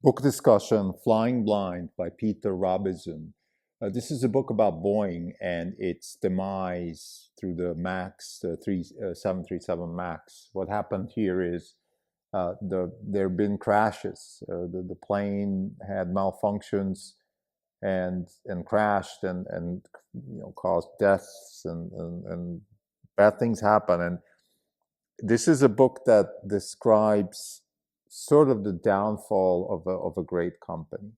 Book discussion, Flying Blind by Peter Robison. This is a book about Boeing and its demise through the MAX, the 737 MAX. What happened here is there have been crashes. The plane had malfunctions and crashed and caused deaths and bad things happen. And this is a book that describes sort of the downfall of a great company.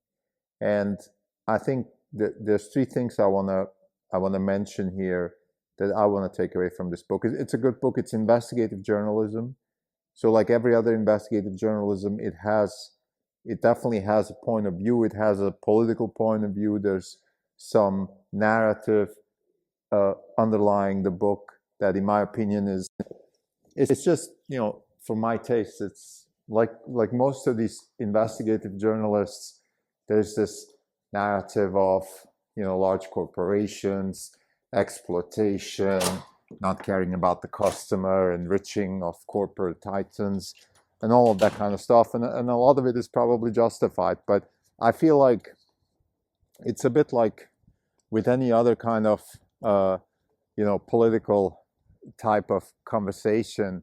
And I think that there's three things I wanna mention here that I want to take away from this book. It's a good book. It's investigative journalism. So like every other investigative journalism, it definitely has a point of view. It has a political point of view. There's some narrative underlying the book that, in my opinion, it's just, for my taste, it's like most of these investigative journalists, there's this narrative of, large corporations, exploitation, not caring about the customer, enriching of corporate titans, and all of that kind of stuff. And a lot of it is probably justified, but I feel like it's a bit like with any other kind of, political type of conversation,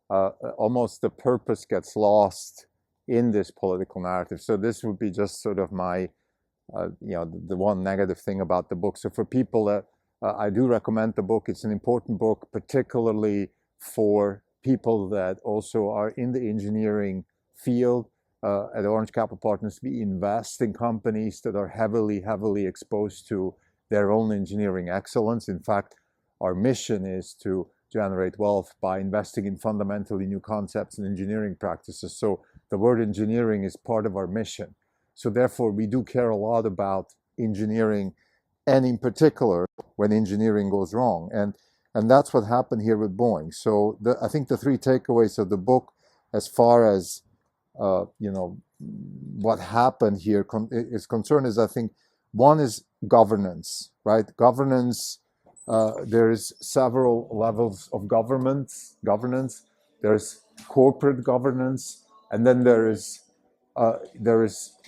almost the purpose gets lost in this political narrative. So this would be just sort of my, the one negative thing about the book. So for people that I do recommend the book. It's an important book, particularly for people that also are in the engineering field. At Orange Capital Partners, we invest in companies that are heavily exposed to their own engineering excellence. In fact, our mission is to generate wealth by investing in fundamentally new concepts and engineering practices. So the word engineering is part of our mission. So therefore, we do care a lot about engineering, and in particular, when engineering goes wrong. And that's what happened here with Boeing. So I think the three takeaways of the book, as far as what happened here is concerned, is I think one is governance, right? Governance. There is several levels of governance. There's corporate governance, and then there is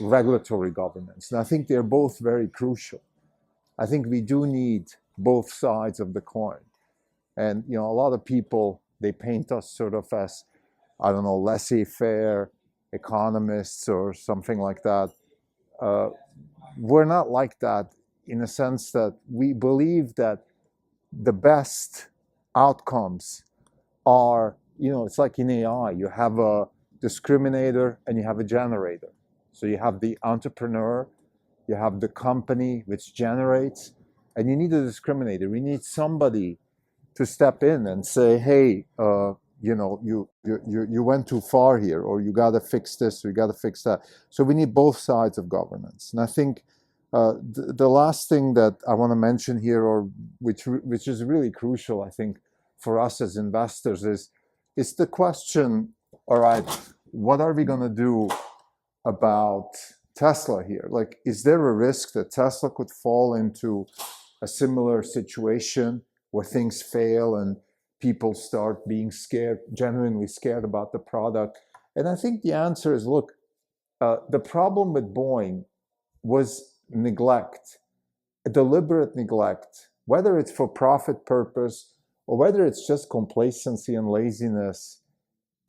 regulatory governance. And I think they're both very crucial. I think we do need both sides of the coin. And, a lot of people, they paint us sort of as, I don't know, laissez-faire economists or something like that. We're not like that, in a sense that we believe that the best outcomes are, it's like in AI, you have a discriminator and you have a generator. So you have the entrepreneur, you have the company which generates, and you need a discriminator. We need somebody to step in and say, hey, you went too far here, or you got to fix this, or you got to fix that. So we need both sides of governance. And I think the last thing that I want to mention here, or which is really crucial, I think, for us as investors, is the question, all right, what are we going to do about Tesla here? Like, is there a risk that Tesla could fall into a similar situation where things fail and people start being scared, genuinely scared about the product? And I think the answer is, look, the problem with Boeing was neglect, a deliberate neglect, whether it's for profit purpose or whether it's just complacency and laziness.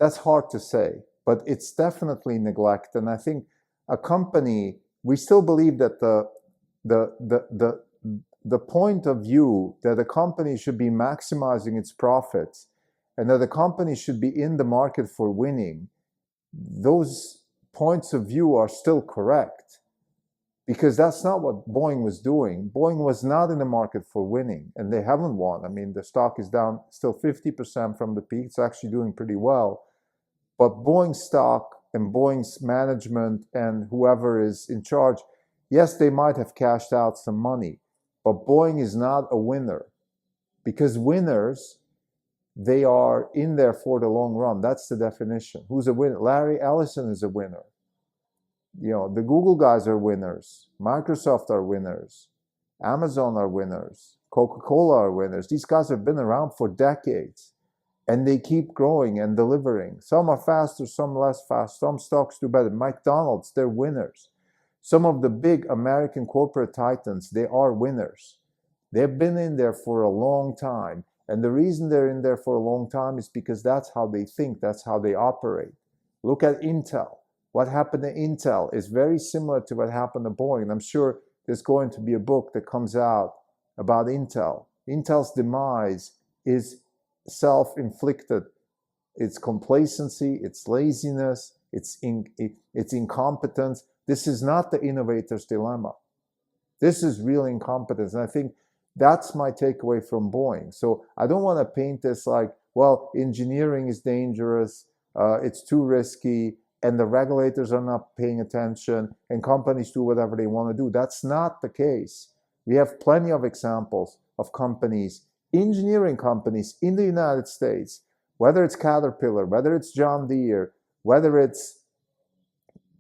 That's hard to say, but it's definitely neglect. And I think a company, we still believe that the point of view that a company should be maximizing its profits and that a company should be in the market for winning, those points of view are still correct, because that's not what Boeing was doing. Boeing was not in the market for winning, and they haven't won. I mean, the stock is down still 50% from the peak. It's actually doing pretty well. But Boeing stock and Boeing's management and whoever is in charge, yes, they might have cashed out some money, but Boeing is not a winner, because winners, they are in there for the long run. That's the definition. Who's a winner? Larry Ellison is a winner. The Google guys are winners. Microsoft are winners. Amazon are winners. Coca-Cola are winners. These guys have been around for decades. and they keep growing and delivering. Some are faster, some less fast, some stocks do better. McDonald's, they're winners. Some of the big American corporate titans, they are winners. They've been in there for a long time. And the reason they're in there for a long time is because that's how they think, that's how they operate. Look at Intel. What happened to Intel is very similar to what happened to Boeing. And I'm sure there's going to be a book that comes out about Intel. Intel's demise is self-inflicted. It's complacency, it's laziness, it's incompetence. This is not the innovator's dilemma. This is real incompetence. And I think that's my takeaway from Boeing. So I don't want to paint this like, well, engineering is dangerous, it's too risky, and the regulators are not paying attention, and companies do whatever they want to do. That's not the case. We have plenty of examples of companies, engineering companies in the United States, whether it's Caterpillar, whether it's John Deere, whether it's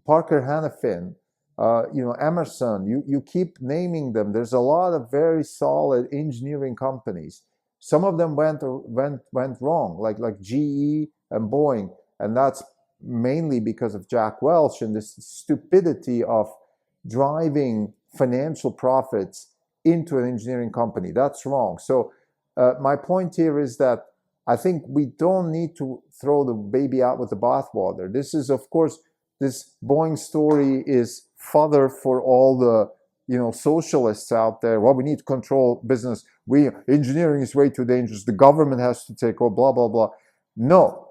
Parker Hannifin, Emerson, you keep naming them. There's a lot of very solid engineering companies. Some of them went wrong, like GE and Boeing, and that's mainly because of Jack Welch and this stupidity of driving financial profits into an engineering company. That's wrong. So my point here is that I think we don't need to throw the baby out with the bathwater. This is, of course, this Boeing story is fodder for all the socialists out there. Well, we need to control business. Engineering is way too dangerous. The government has to take over, blah, blah, blah. No,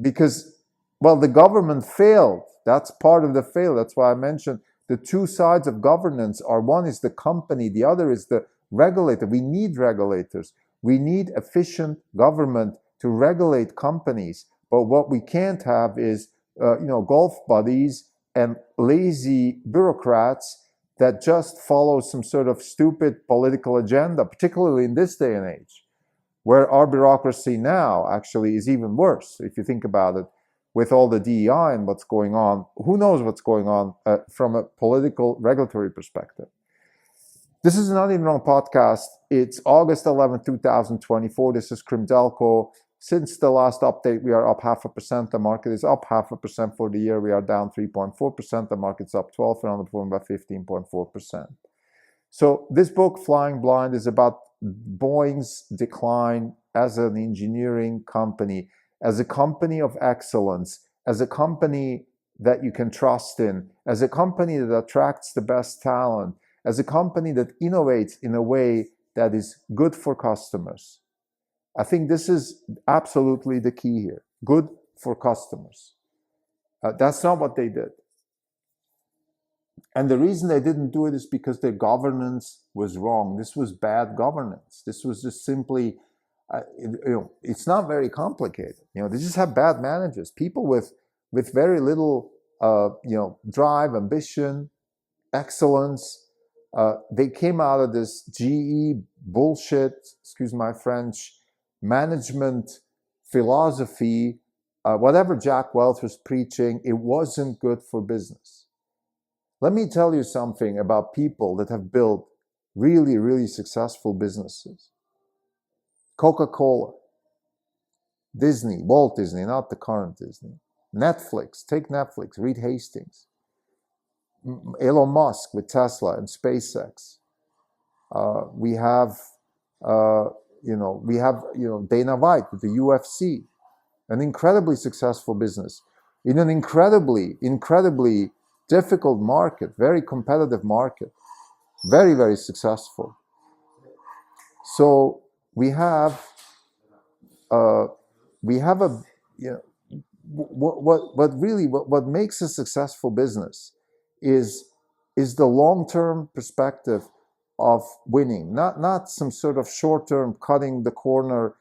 because, well, the government failed. That's part of the fail. That's why I mentioned the two sides of governance are, one is the company, the other is the regulator. We need regulators. We need efficient government to regulate companies. But what we can't have is, golf buddies and lazy bureaucrats that just follow some sort of stupid political agenda, particularly in this day and age, where our bureaucracy now actually is even worse, if you think about it, with all the DEI and what's going on. Who knows what's going on from a political regulatory perspective. This is Not Even Wrong podcast. It's August 11, 2024. This is Krimdelko. Since the last update, we are up 0.5%. The market is up 0.5% for the year. We are down 3.4%. The market's up 12 and underperforming by 15.4%. So this book, Flying Blind, is about Boeing's decline as an engineering company, as a company of excellence, as a company that you can trust in, as a company that attracts the best talent, as a company that innovates in a way that is good for customers. I think this is absolutely the key here. Good for customers. That's not what they did. And the reason they didn't do it is because their governance was wrong. This was bad governance. This was just simply, it's not very complicated. They just have bad managers, people with very little, drive, ambition, excellence. They came out of this GE bullshit, excuse my French, management philosophy, whatever Jack Welch was preaching, it wasn't good for business. Let me tell you something about people that have built really, really successful businesses. Coca-Cola, Disney, Walt Disney, not the current Disney. Netflix, take Netflix, Reed Hastings. Elon Musk with Tesla and SpaceX. We have Dana White with the UFC, an incredibly successful business in an incredibly, incredibly difficult market, very competitive market, very, very successful. So we have what makes a successful business is the long-term perspective of winning, not some sort of short-term cutting the corner,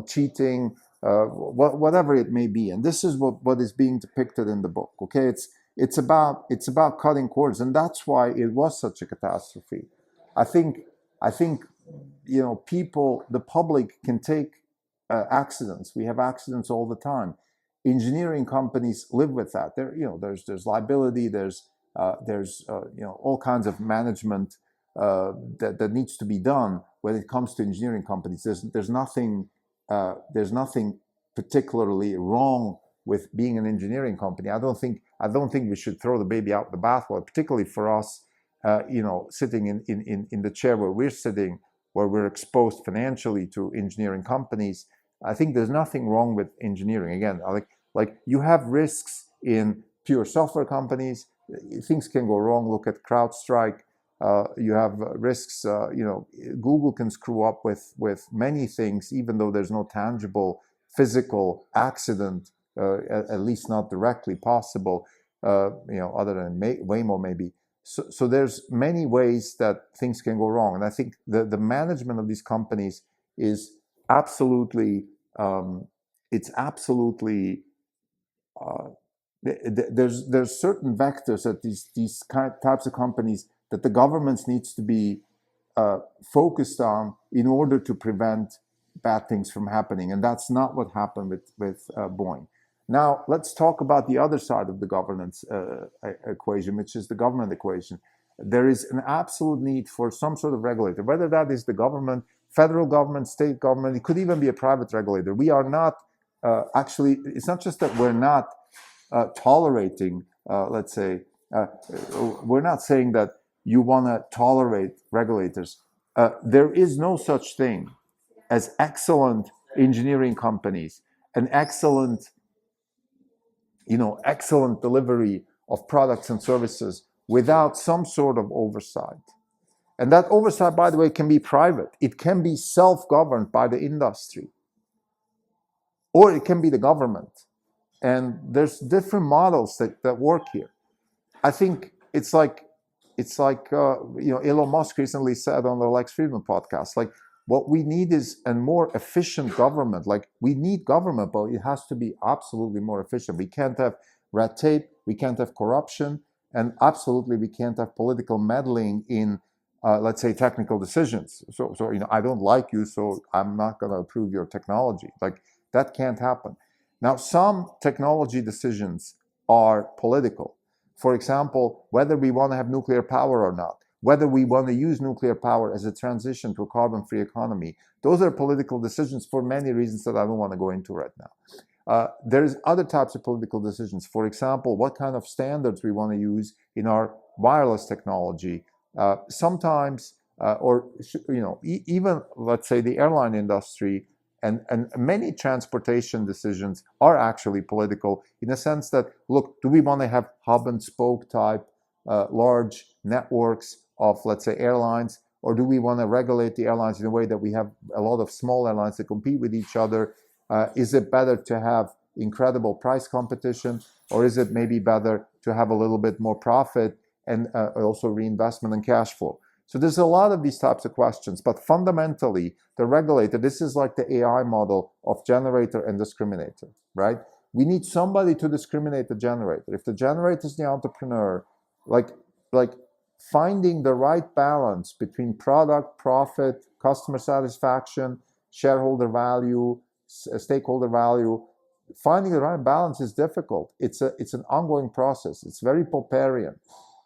cheating, whatever it may be. And this is what is being depicted in the book. Okay, it's about cutting corners, and that's why it was such a catastrophe. I think people, the public, can take accidents. We have accidents all the time. Engineering companies live with that. There's liability. There's all kinds of management that needs to be done when it comes to engineering companies. There's nothing there's nothing particularly wrong with being an engineering company. I don't think we should throw the baby out the bathwater, particularly for us, sitting in the chair where we're sitting, where we're exposed financially to engineering companies. I think there's nothing wrong with engineering. Again, like you have risks in pure software companies. Things can go wrong. Look at CrowdStrike. You have risks. Google can screw up with many things, even though there's no tangible physical accident, at least not directly possible. Other than Waymo maybe. So there's many ways that things can go wrong, and I think the management of these companies is absolutely there's certain vectors that these types of companies that the governments needs to be focused on in order to prevent bad things from happening, and that's not what happened with Boeing. Now let's talk about the other side of the governance equation, which is the government equation. There is an absolute need for some sort of regulator, whether that is the government, federal government, state government. It could even be a private regulator. We are not actually. It's not just that we're not tolerating. Let's say we're not saying that you want to tolerate regulators. There is no such thing as excellent engineering companies, an excellent delivery of products and services without some sort of oversight. And that oversight, by the way, can be private. It can be self-governed by the industry, or it can be the government. And there's different models that work here. I think it's like Elon Musk recently said on the Lex Fridman podcast, like, what we need is a more efficient government. Like, we need government, but it has to be absolutely more efficient. We can't have red tape, we can't have corruption, and absolutely we can't have political meddling in, let's say, technical decisions. So I don't like you, so I'm not going to approve your technology. Like, that can't happen. Now, some technology decisions are political. For example, whether we want to have nuclear power or not, whether we want to use nuclear power as a transition to a carbon-free economy. Those are political decisions for many reasons that I don't want to go into right now. There's other types of political decisions. For example, what kind of standards we want to use in our wireless technology. Sometimes, even, let's say, the airline industry and many transportation decisions are actually political, in the sense that, look, do we want to have hub and spoke type large networks of, let's say, airlines, or do we want to regulate the airlines in a way that we have a lot of small airlines that compete with each other? Is it better to have incredible price competition, or is it maybe better to have a little bit more profit and also reinvestment and cash flow? So there's a lot of these types of questions, but fundamentally, the regulator, this is like the AI model of generator and discriminator, right? We need somebody to discriminate the generator. If the generator is the entrepreneur, like finding the right balance between product, profit, customer satisfaction, shareholder value, stakeholder value, finding the right balance is difficult. It's an ongoing process. It's very Popperian.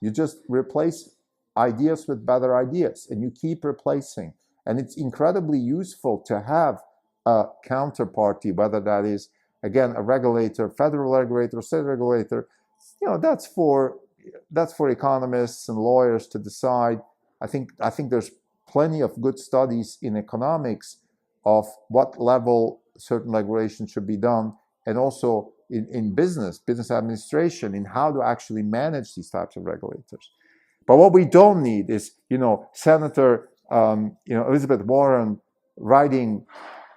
You just replace ideas with better ideas, and you keep replacing. And it's incredibly useful to have a counterparty, whether that is, again, a regulator, federal regulator, state regulator. That's for economists and lawyers to decide. I think there's plenty of good studies in economics of what level certain regulation should be done, and also in business administration, in how to actually manage these types of regulators. But what we don't need is, Senator, Elizabeth Warren writing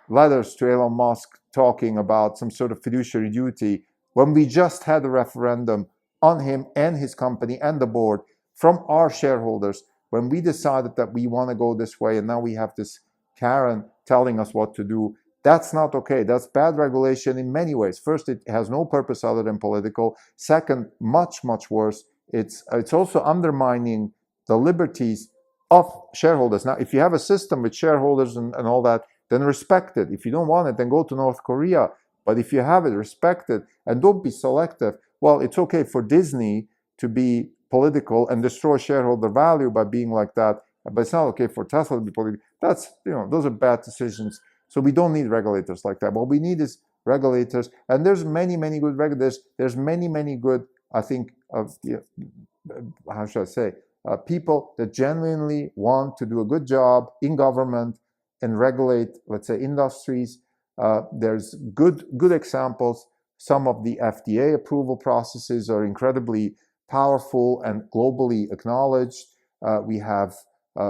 letters to Elon Musk talking about some sort of fiduciary duty, when we just had a referendum on him and his company and the board from our shareholders, when we decided that we want to go this way, and now we have this Karen telling us what to do. That's not okay. That's bad regulation in many ways. First, it has no purpose other than political. Second, much, much worse, it's also undermining the liberties of shareholders. Now, if you have a system with shareholders and all that, then respect it. If you don't want it, then go to North Korea. But if you have it, respect it, and don't be selective. Well, it's okay for Disney to be political and destroy shareholder value by being like that, but it's not okay for Tesla to be political. Those are bad decisions. So we don't need regulators like that. What we need is regulators, and there's many, many good regulators. There's many, many good, I think, how should I say, people that genuinely want to do a good job in government and regulate, let's say, industries. There's good examples. Some of the FDA approval processes are incredibly powerful and globally acknowledged. We have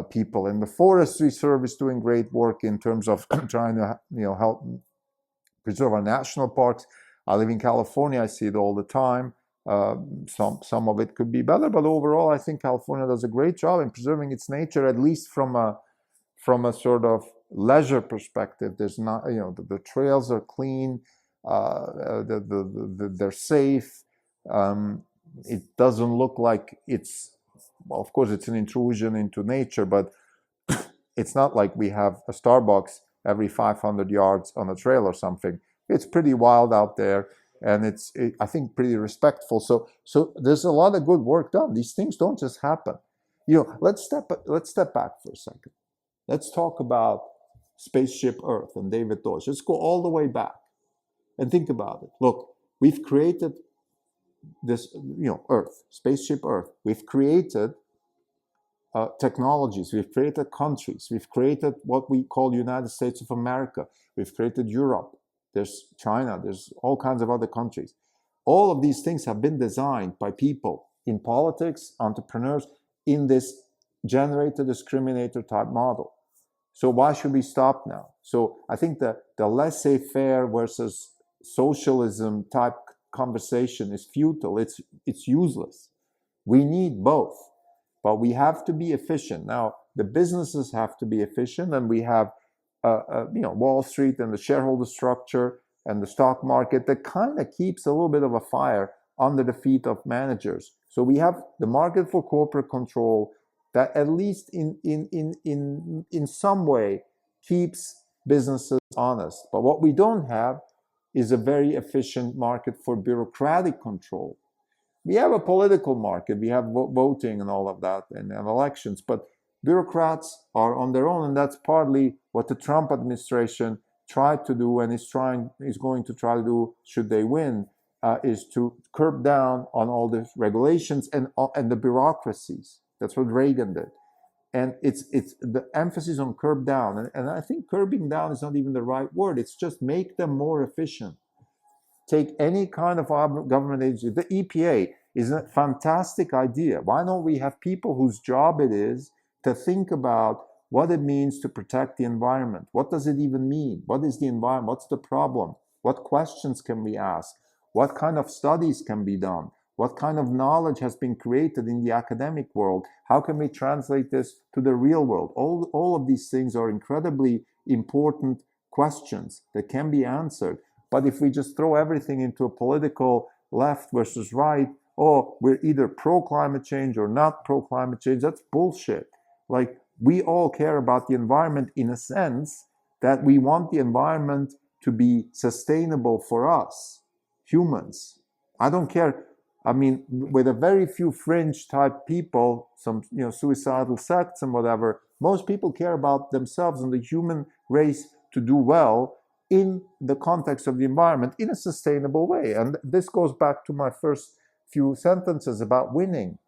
people in the forestry service doing great work in terms of trying to help preserve our national parks. I live in California. I see it all the time. Some of it could be better, but overall, I think California does a great job in preserving its nature, at least from a sort of leisure perspective. There's not, the trails are clean, they're safe. It doesn't look like it's, well, of course, it's an intrusion into nature, but it's not like we have a Starbucks every 500 yards on a trail or something. It's pretty wild out there, and I think, pretty respectful. So there's a lot of good work done. These things don't just happen. Let's step back for a second. Let's talk about Spaceship Earth and David Deutsch. Let's go all the way back and think about it. Look, we've created this, Earth, Spaceship Earth. We've created technologies. We've created countries. We've created what we call United States of America. We've created Europe. There's China. There's all kinds of other countries. All of these things have been designed by people in politics, entrepreneurs, in this generator discriminator type model. So why should we stop now? So I think that the laissez-faire versus socialism type conversation is futile. It's useless. We need both, but we have to be efficient. Now, the businesses have to be efficient, and we have Wall Street and the shareholder structure and the stock market that kind of keeps a little bit of a fire under the feet of managers. So we have the market for corporate control that, at least in some way, keeps businesses honest. But what we don't have is a very efficient market for bureaucratic control. We have a political market, we have voting and all of that, and elections, but bureaucrats are on their own, and that's partly what the Trump administration tried to do and is going to try to do should they win, is to curb down on all the regulations and the bureaucracies. That's what Reagan did. And it's the emphasis on curb down. And I think curbing down is not even the right word. It's just make them more efficient. Take any kind of government agency. The EPA is a fantastic idea. Why don't we have people whose job it is to think about what it means to protect the environment? What does it even mean? What is the environment? What's the problem? What questions can we ask? What kind of studies can be done? What kind of knowledge has been created in the academic world? How can we translate this to the real world? All of these things are incredibly important questions that can be answered. But if we just throw everything into a political left versus right, we're either pro-climate change or not pro-climate change, that's bullshit. Like, we all care about the environment in a sense that we want the environment to be sustainable for us, humans. I don't care. I mean, with a very few fringe type people, some suicidal sects and whatever, most people care about themselves and the human race to do well in the context of the environment in a sustainable way. And this goes back to my first few sentences about winning.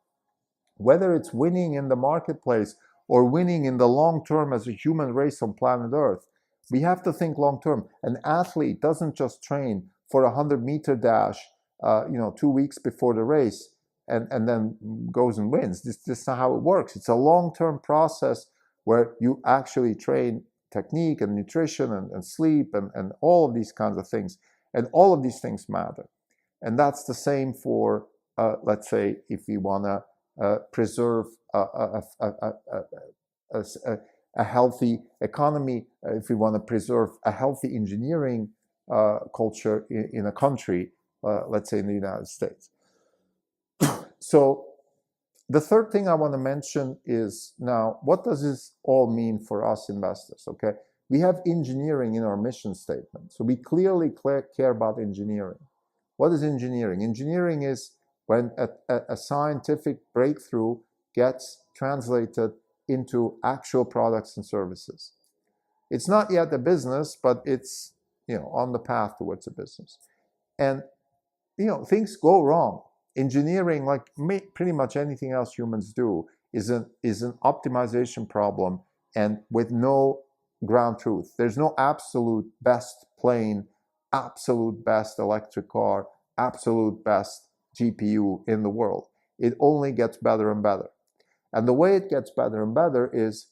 Whether it's winning in the marketplace or winning in the long term as a human race on planet Earth, we have to think long term. An athlete doesn't just train for a 100-meter dash 2 weeks before the race and then goes and wins. This is not how it works. It's a long-term process where you actually train technique and nutrition and sleep and all of these kinds of things. And all of these things matter. And that's the same for, let's say, if we want to preserve a healthy economy, if we want to preserve a healthy engineering culture in a country, let's say in the United States. So the third thing I want to mention is, now, what does this all mean for us investors? Okay, we have engineering in our mission statement. So we clearly care about engineering. What is engineering? Engineering is when a scientific breakthrough gets translated into actual products and services. It's not yet a business, but it's, on the path towards a business. And, things go wrong. Engineering, like pretty much anything else humans do, is an optimization problem, and with no ground truth. There's no absolute best plane, absolute best electric car, absolute best GPU in the world. It only gets better and better. And the way it gets better and better is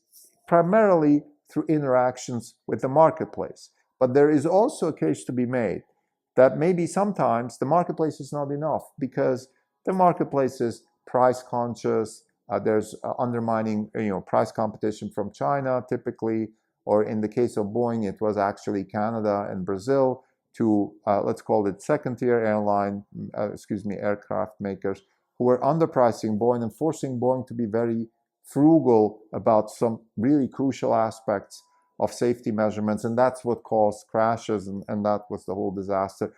primarily through interactions with the marketplace. But there is also a case to be made that maybe sometimes the marketplace is not enough, because the marketplace is price conscious. There's undermining, price competition from China typically, or in the case of Boeing, it was actually Canada and Brazil, to let's call it second-tier aircraft makers, who were underpricing Boeing and forcing Boeing to be very frugal about some really crucial aspects of safety measurements, and that's what caused crashes, and that was the whole disaster.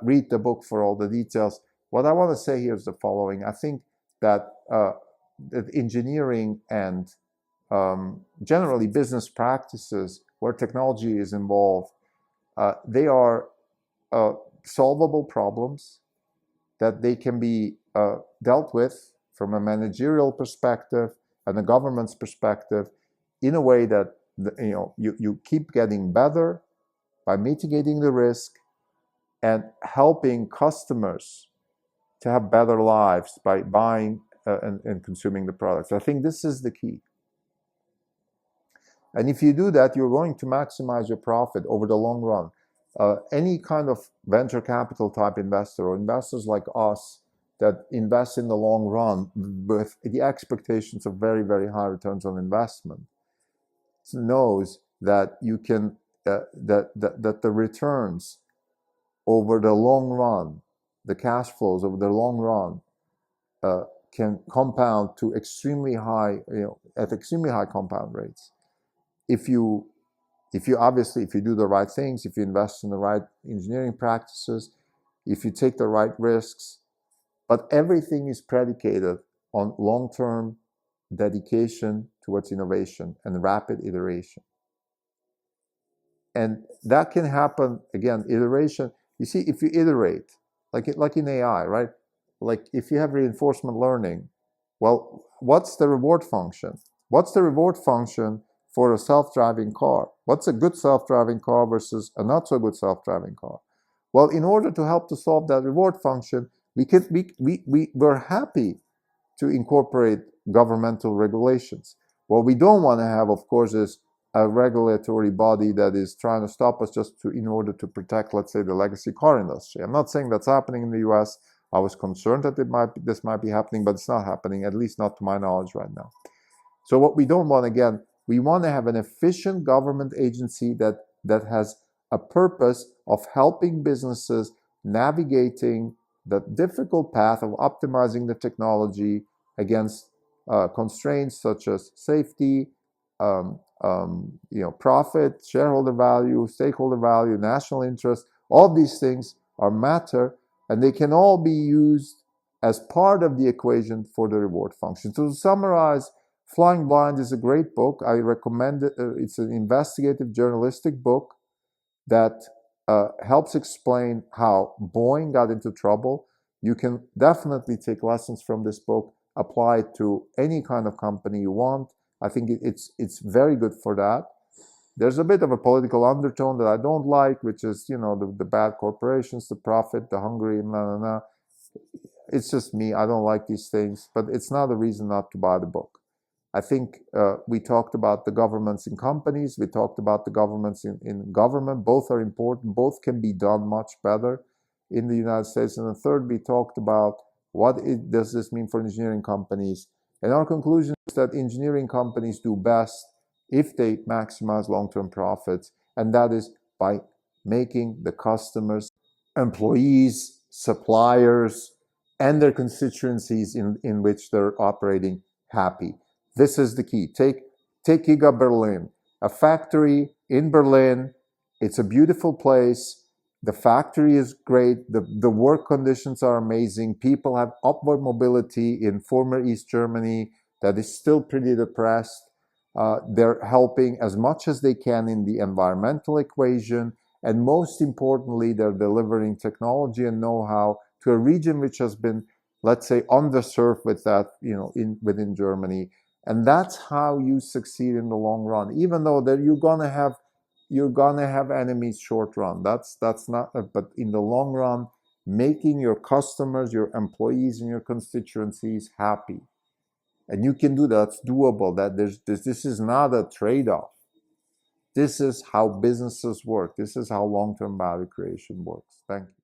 Read the book for all the details. What I want to say here is the following. I think that engineering and generally business practices where technology is involved, they are solvable problems, that they can be dealt with from a managerial perspective and a government's perspective in a way that you keep getting better by mitigating the risk and helping customers to have better lives by buying and consuming the products. I think this is the key. And if you do that, you're going to maximize your profit over the long run. Any kind of venture capital type investor, or investors like us that invest in the long run with the expectations of very, very high returns on investment, knows that you can that the returns over the long run, the cash flows over the long run, can compound to extremely high, at extremely high compound rates. If you obviously, if you do the right things, if you invest in the right engineering practices, if you take the right risks, but everything is predicated on long-term dedication towards innovation and rapid iteration. And that can happen, again, iteration. You see, if you iterate, like in AI, right? Like if you have reinforcement learning, well, what's the reward function? What's the reward function for a self-driving car? What's a good self-driving car versus a not so good self-driving car? Well, in order to help to solve that reward function, we're happy to incorporate governmental regulations. What we don't want to have, of course, is a regulatory body that is trying to stop us just in order to protect, let's say, the legacy car industry. I'm not saying that's happening in the US. I was concerned that this might be happening, but it's not happening, at least not to my knowledge right now. So what we don't want, again, we want to have an efficient government agency that has a purpose of helping businesses navigating the difficult path of optimizing the technology against constraints such as safety, profit, shareholder value, stakeholder value, national interest. All these things are matter, and they can all be used as part of the equation for the reward function. So to summarize, Flying Blind is a great book. I recommend it. It's an investigative journalistic book that helps explain how Boeing got into trouble. You can definitely take lessons from this book, apply it to any kind of company you want. I think it's very good for that. There's a bit of a political undertone that I don't like, which is, the bad corporations, the profit, the hungry, It's just me. I don't like these things, but it's not a reason not to buy the book. I think we talked about the governments in companies. We talked about the governments in government. Both are important. Both can be done much better in the United States. And the third, we talked about does this mean for engineering companies. And our conclusion is that engineering companies do best if they maximize long-term profits. And that is by making the customers, employees, suppliers, and their constituencies in which they're operating happy. This is the key. Take Giga Berlin, a factory in Berlin. It's a beautiful place. The factory is great. The work conditions are amazing. People have upward mobility in former East Germany that is still pretty depressed. They're helping as much as they can in the environmental equation, and most importantly, they're delivering technology and know-how to a region which has been, let's say, underserved with that, within Germany. And that's how you succeed in the long run. Even though that you're gonna have enemies short run. That's not. But in the long run, making your customers, your employees, and your constituencies happy, and you can do that. It's doable. That this is not a trade-off. This is how businesses work. This is how long-term value creation works. Thank you.